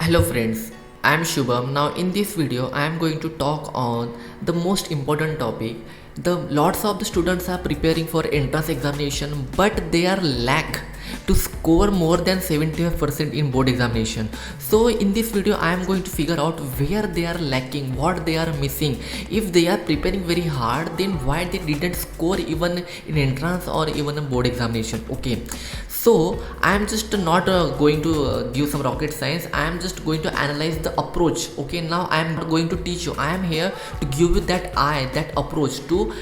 Hello friends, I am Shubham. Now in this video I am going to talk on the most important topic. The lots of the students are preparing for entrance examination but they are lack to score more than 75% in board examination. So in this video I am going to figure out where they are lacking, what they are missing. If they are preparing very hard, then why they didn't score even in entrance or even in board examination. Okay, so I am just not going to give some rocket science. I am just going to analyze the approach. Okay, now I am not going to teach you. I am here to give you that approach to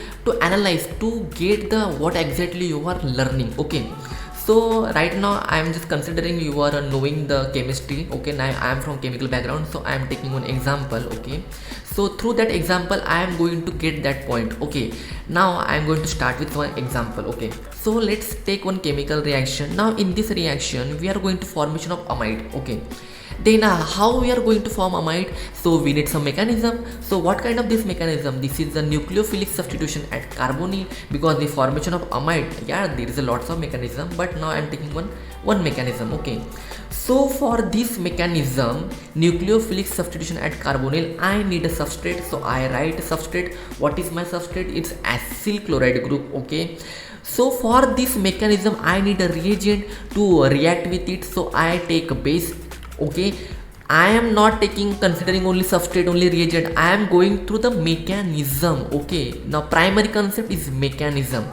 analyze, to get the what exactly you are learning. Okay, so right now I am just considering you are knowing the chemistry. Okay, now I am from chemical background, so I am taking one example. Okay, so through that example I am going to get that point. Okay, now I am going to start with one example. Okay, so let's take one chemical reaction. Now in this reaction we are going to formation of amide. Okay, then how we are going to form amide? So we need some mechanism. So what kind of this mechanism? This is the nucleophilic substitution at carbonyl, because the formation of amide, yeah, there is a lots of mechanism, but now I am taking one mechanism. Okay, so for this mechanism, nucleophilic substitution at carbonyl, I need a substrate. So I write substrate. What is my substrate? It's acyl chloride group. Okay, so for this mechanism I need a reagent to react with it. So I take a base. Okay, I am not considering only substrate, only reagent. I am going through the mechanism. Okay, now primary concept is mechanism.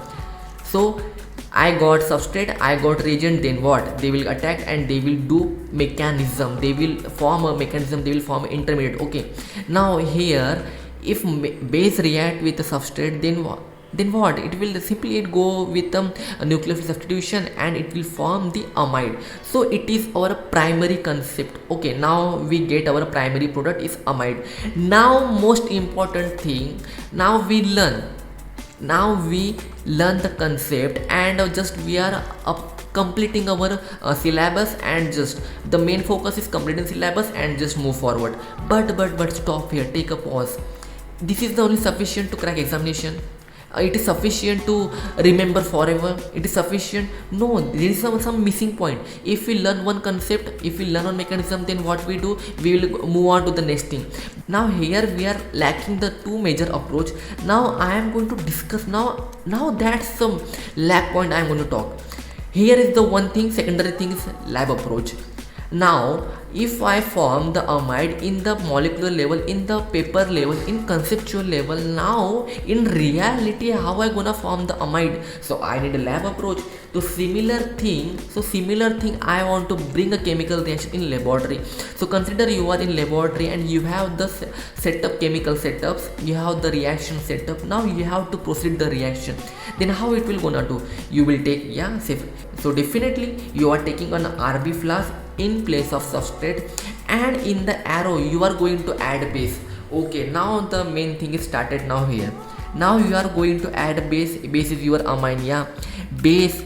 So I got substrate, I got reagent, then what? They will attack and they will do mechanism. They will form a mechanism, they will form intermediate. Okay, now here if base react with the substrate, then what? It will simply go with a nucleophilic substitution and it will form the amide. So it is our primary concept. Okay, now we get our primary product is amide. Now most important thing, now we learn the concept, and just we are completing our syllabus, and just the main focus is completing syllabus and just move forward. But stop here, take a pause. This is the only sufficient to crack examination? It is sufficient to remember forever? It is sufficient? No, there is some missing point. If we learn one concept, if we learn one mechanism, then what we do, we will move on to the next thing. Now here we are lacking the two major approach. Now I am going to discuss now that's some lack point I am going to talk. Here is the one thing, secondary thing is lab approach. Now if I form the amide in the molecular level, in the paper level, in conceptual level, now in reality how I gonna form the amide? So I need a lab approach. So similar thing I want to bring a chemical reaction in laboratory. So consider you are in laboratory and you have the setup, chemical setups, you have the reaction setup. Now you have to proceed the reaction. Then how it will gonna do? You will take, yeah, safe. So definitely you are taking an RB flask in place of substrate, and in the arrow you are going to add base. Okay, now the main thing is started now here. Now you are going to add base. Base is your amine, yeah, base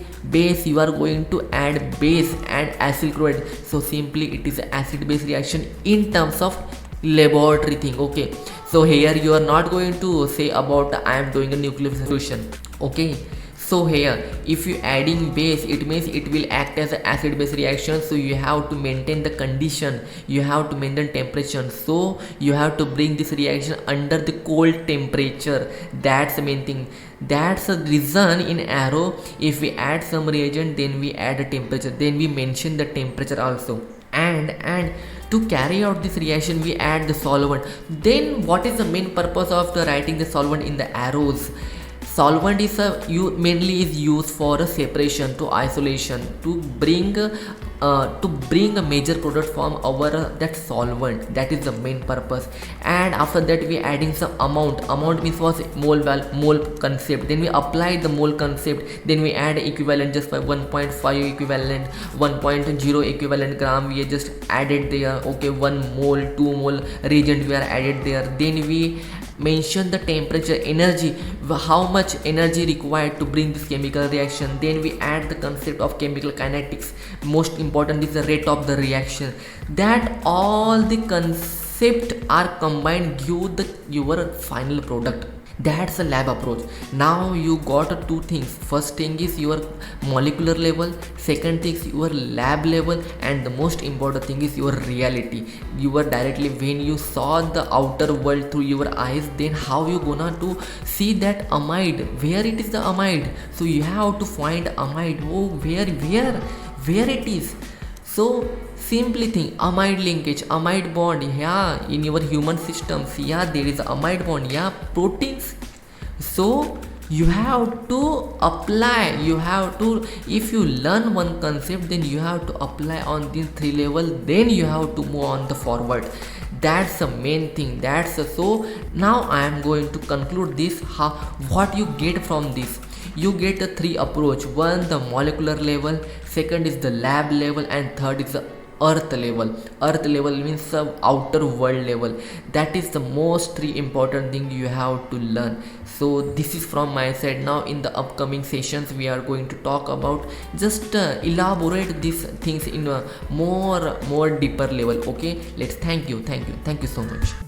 you are going to add base and acyl chloride. So simply it is acid base reaction in terms of laboratory thing. Okay, so here you are not going to say about I am doing a nuclear substitution. Okay, so here if you adding base, it means it will act as an acid base reaction. So you have to maintain the condition, you have to maintain temperature. So you have to bring this reaction under the cold temperature. That's the main thing. That's the reason in arrow if we add some reagent, then we add a temperature, then we mention the temperature also. And to carry out this reaction we add the solvent. Then what is the main purpose of writing the solvent in the arrows? Solvent is mainly is used for a separation, to isolation, to bring a major product from our that solvent. That is the main purpose. And after that we adding some amount means was mole concept. Then we apply the mole concept, then we add equivalent just by 1.5 equivalent, 1.0 equivalent gram we just added there. Okay, 1 mole, 2 mole reagent we are added there. Then we mention the temperature, energy, how much energy required to bring this chemical reaction. Then we add the concept of chemical kinetics. Most important is the rate of the reaction. That all the concept are combined give your final product. That's a lab approach. Now you got two things. First thing is your molecular level, second thing is your lab level, and the most important thing is your reality. You were directly, when you saw the outer world through your eyes, then how you gonna to see that amide, where it is the amide. So you have to find amide. Oh, where it is. So simply think, amide linkage, amide bond, yeah, in your human systems, yeah, there is amide bond, yeah, proteins. So you have to apply, you have to, if you learn one concept, then you have to apply on these three levels, then you have to move on the forward. That's the main thing. So now I am going to conclude this, how, what you get from this. You get a three approach. One, the molecular level, second is the lab level, and third is the earth level. Earth level means the outer world level. That is the most three important thing you have to learn. So this is from my side. Now in the upcoming sessions we are going to talk about, just elaborate these things in a more deeper level. Okay, let's thank you so much.